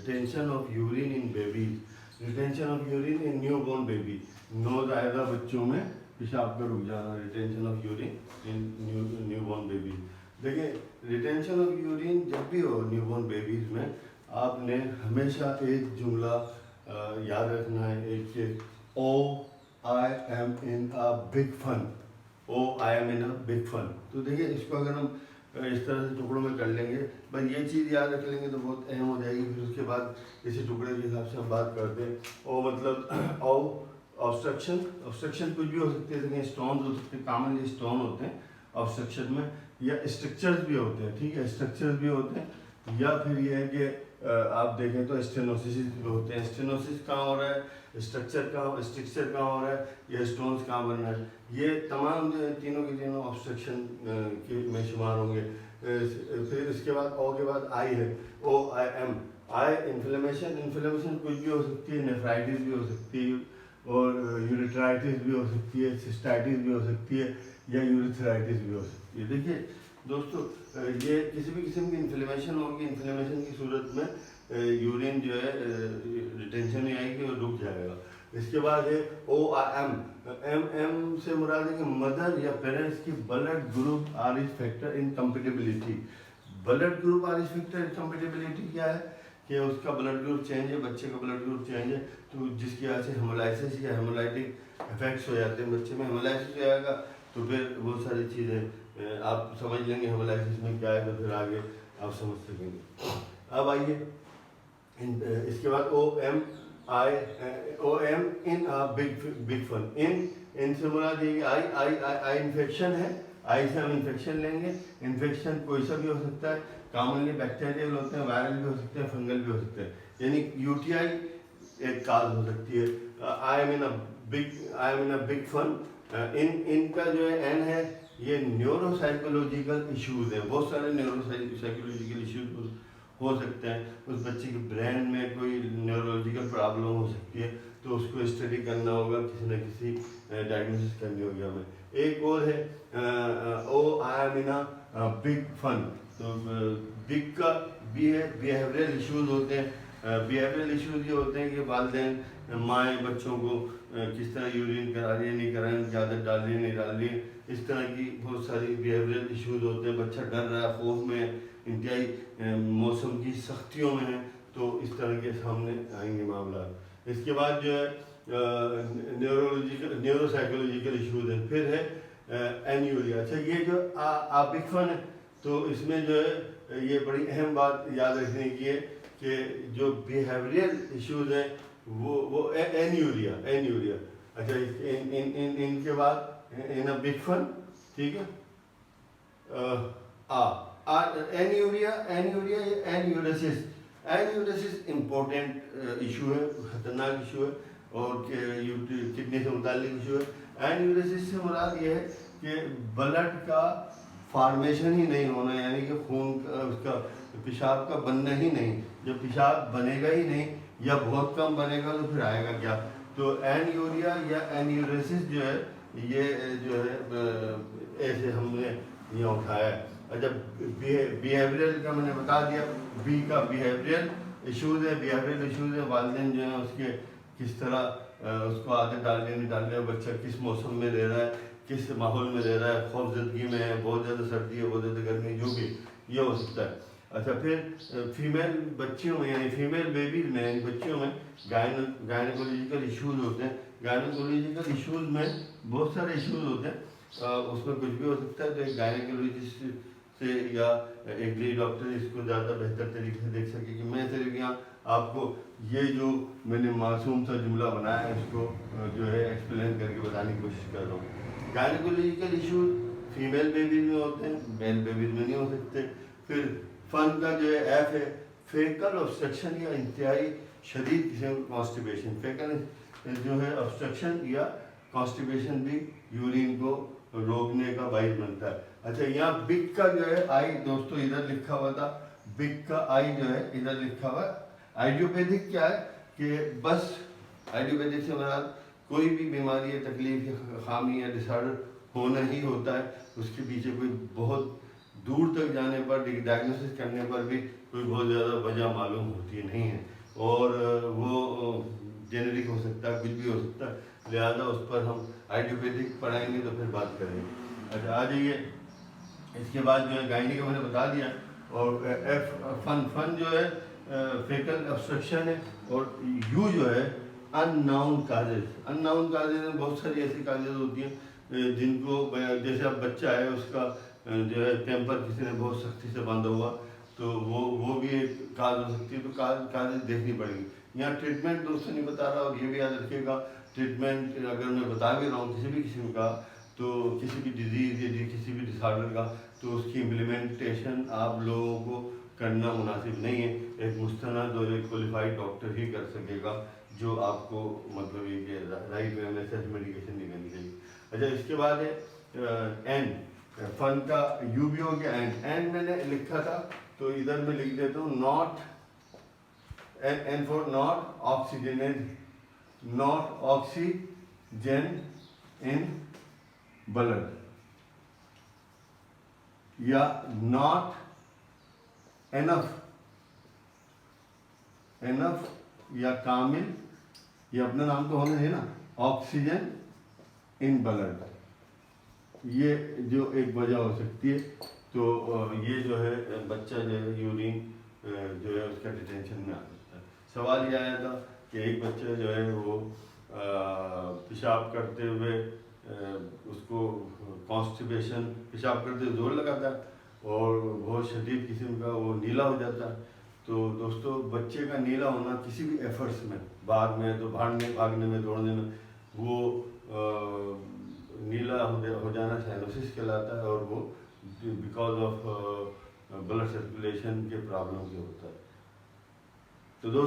Retention of urine in babies, retention of urine in new born baby. नोज आएगा बच्चों में, पेशाब का रुक जाना, retention of urine in new born baby. देखिए रिटेंशन ऑफ यूरिन जब भी हो न्यू बॉर्न बेबीज में, आपने हमेशा एक जुमला याद रखना है, एक के O I M in a big fun, O I M in a big fun. तो देखिए इसको अगर हम इस तरह से टुकड़ों में कर लेंगे, बस ये चीज़ याद रख लेंगे तो बहुत अहम हो जाएगी। फिर उसके बाद इसी टुकड़े के हिसाब से हम बात करते हैं। ओ मतलब ओ ऑब्स्ट्रक्शन, ऑब्स्ट्रक्शन कुछ भी हो सकती है, देखिए स्टोन हो सकते हैं, कॉमनली स्टोन होते हैं ऑब्स्ट्रक्शन में, या स्ट्रक्चर्स भी होते हैं, ठीक है, स्ट्रक्चर्स भी होते हैं। या फिर ये है कि आप देखें तो स्टेनोसिस भी होते हैं। स्टेनोसिस कहाँ हो रहा है, स्ट्रक्चर कहाँ हो रहा है, या स्टोन्स कहाँ बन रहा है, ये तमाम जो है तीनों के तीनों ऑब्स्ट्रक्शन के में शुमार होंगे। फिर इसके बाद ओ के बाद आई है, O I M, I inflammation, inflammation कुछ भी हो सकती है, नेफ्राइटिस भी हो सकती है, और यूरिथ्राइटिस भी हो सकती है, सिस्टाइटिस भी हो सकती है, या यूरिथ्राइटिस भी हो सकती है। देखिए दोस्तों ये किसी भी किस्म की इन्फ्लेमेशन होगी, इन्फ्लेमेशन की सूरत में यूरिन जो है रिटेंशन नहीं आएगी और रुक जाएगा। इसके बाद है O I M, M M से मुराद है कि मदर या पेरेंट्स की blood group Aarish factor incompatibility. Blood group Aarish factor incompatibility क्या है कि उसका ब्लड ग्रुप चेंज है, बच्चे का ब्लड ग्रुप चेंज है, तो जिसकी वजह से हेमोलाइसिस या हेमोलाइटिक इफेक्ट्स हो जाते हैं बच्चे में। हेमोलाइसिस हो जाएगा तो फिर बहुत सारी चीज़ें आप समझ लेंगे हेमोलाइसिस में क्या है, तो फिर आगे आप समझ सकेंगे। अब आइए इसके बाद O M in big fun, इन से मुराद ये आई आई आई इन्फेक्शन है, आई से हम इन्फेक्शन लेंगे। इन्फेक्शन कोई सा भी हो सकता है, कॉमनली बैक्टीरियल होते हैं, वायरल भी हो सकते हैं, फंगल भी हो सकते हैं, यानी यूटीआई एक काज हो सकती है। I M in a big fun, इनका जो है एन है, ये न्यूरोसाइकोलॉजिकल इश्यूज हैं, बहुत सारे न्यूरोसाइकोलॉजिकल इश्यूज हो सकते हैं। उस बच्चे के ब्रेन में कोई न्यूरोलॉजिकल प्रॉब्लम हो सकती है, तो उसको स्टडी करना होगा, किसी न किसी डायग्नोसिस करनी होगी हमें। एक और है O I M in a big fun, तो बिग का बी है, बिहेवियरल इश्यूज होते हैं। बिहेवियरल इश्यूज ये होते हैं कि वालिदैन माएँ बच्चों को किस तरह यूरिन करा रही है, नहीं करा रही, ज़्यादा डाल रही है, नहीं डाल रही है, इस तरह की बहुत सारी बिहेवियरल इश्यूज होते हैं। बच्चा डर रहा है, खौफ में, इंतहाई मौसम की सख्तियों में है, तो इस तरह के सामने आएंगे मामला। इसके बाद जो है न्यूरोसाइकोलॉजिकल इश्यूज हैं। फिर है एन्यूरिया। अच्छा ये जो आबिकफन है, तो इसमें जो है ये बड़ी अहम बात याद रखने की है कि जो बिहेवियरल इश्यूज हैं वो एन्यूरिया। अच्छा इनके बाद इन अ बिग फन, ठीक है, एन्यूरेसिस इम्पोर्टेंट इशू है, ख़तरनाक इशू है, और किडनी से मुताल्लिक इशू है। एन्यूरेसिस से मुराद ये है कि ब्लड का फॉर्मेशन ही नहीं होना, यानी कि खून का उसका पेशाब का बनना ही नहीं। जब पेशाब बनेगा ही नहीं या बहुत कम बनेगा तो फिर आएगा क्या। तो एन्यूरिया या एन्यूरेसिस जो है ये जो है ऐसे हमने यहाँ उठाया है। अच्छा बिहेवियरल का मैंने बता दिया, बी का बिहेवियरल इश्यूज है। बिहेवियरल इश्यूज है, वालिदैन जो है उसके किस तरह उसको आदत डालने नहीं डालने, बच्चा किस मौसम में रह रहा है, किस माहौल में रह रहा है, खौफजदगी में है, बहुत ज़्यादा सर्दी है, बहुत ज़्यादा गर्मी, जो भी ये हो सकता है। अच्छा फिर फीमेल बच्चियों में यानी फीमेल बेबीज में यानी बच्चियों में गायनोकोलॉजिकल इश्यूज होते हैं। गायनोकोलॉजिकल इश्यूज में बहुत सारे इश्यूज होते हैं, उसमें कुछ भी हो सकता है। तो एक गायनोकोलॉजिस्ट से या एक लेडी डॉक्टर इसको ज़्यादा बेहतर तरीके से देख सके कि मैं सिर्फ यहाँ आपको ये जो मैंने मासूम सा जुमला बनाया है इसको जो है एक्सप्लेन करके बताने की कोशिश कर रहा हूँ। गायनोकोलॉजिकल इश्यूज फीमेल बेबीज में होते हैं, मेल बेबीज में नहीं हो सकते। फिर फन का जो है एफ है, फेकल ऑब्स्ट्रक्शन या इंतहाई शदीद किस्म का कॉन्स्टिपेशन। फेकल जो है ऑब्स्ट्रक्शन या कॉन्स्टिपेशन भी यूरिन को रोकने का बाइस बनता है। अच्छा यहाँ बिग का जो है आई दोस्तों इधर लिखा हुआ था, बिग का आई जो है इधर लिखा हुआ। आइडियोपैथिक क्या है कि बस आइडियोपैथिक से मुराद कोई भी बीमारी या तकलीफ या खामी या डिसऑर्डर होना ही होता है, उसके पीछे कोई बहुत दूर तक जाने पर डायग्नोसिस करने पर भी कोई बहुत ज़्यादा वजह मालूम होती नहीं है। और वो जेनेरिक हो सकता है, कुछ भी हो सकता है, लिहाजा उस पर हम आयुर्वेदिक पढ़ाएंगे तो फिर बात करेंगे। अच्छा आ जाइए, इसके बाद जो है गायनी का मैंने बता दिया। और फन जो है फेकल ऑब्स्ट्रक्शन है, और यू जो है अननाउन काजेज। अननाउन काजेज में बहुत सारी ऐसी काजेज होती हैं जिनको जैसे अब बच्चा है, उसका जो है टेम्पर किसी ने बहुत सख्ती से बांधा हुआ, तो वो भी एक काज हो सकती है। तो काजेज देखनी पड़ेगी। यहाँ ट्रीटमेंट दोस्तों नहीं बता रहा, और ये भी याद रखिएगा, ट्रीटमेंट अगर मैं बता भी रहा हूँ किसी भी किस्म का, तो किसी भी डिजीज़ या किसी भी डिसऑर्डर का, तो उसकी इम्प्लीमेंटेशन आप लोगों को करना मुनासिब नहीं है। एक मुस्तनद और एक क्वालिफाइड डॉक्टर ही कर सकेगा, जो आपको मतलब ये कि राइट वे में सच मेडिकेशन देनी चाहिए। अच्छा इसके बाद है एंड। फन का यू भी हो गया, एंड मैंने लिखा था तो इधर मैं लिख देता हूँ not, and for not oxygenate, not oxygen in blood, या नॉट एनफ या कामिल, ये अपना नाम तो होना है ना, ऑक्सीजन इन ब्लड, ये जो एक वजह हो सकती है। तो ये जो है बच्चा जो है यूरिन जो है उसका डिटेंशन में आ सकता है। सवाल ये आया था कि एक बच्चा जो है वो पेशाब करते हुए उसको कॉन्स्टिपेशन, पेशाब करते हुए जोर लगाता है और बहुत शदीद किस्म का वो नीला हो जाता है। तो दोस्तों बच्चे का नीला होना किसी भी एफर्ट्स में, बाद में तो भागने में दौड़ने में, वो नीला हो जाना साइनोसिस कहलाता है, और वो बिकॉज ऑफ ब्लड सर्कुलेशन के प्रॉब्लम से होता है। तो दोस्तों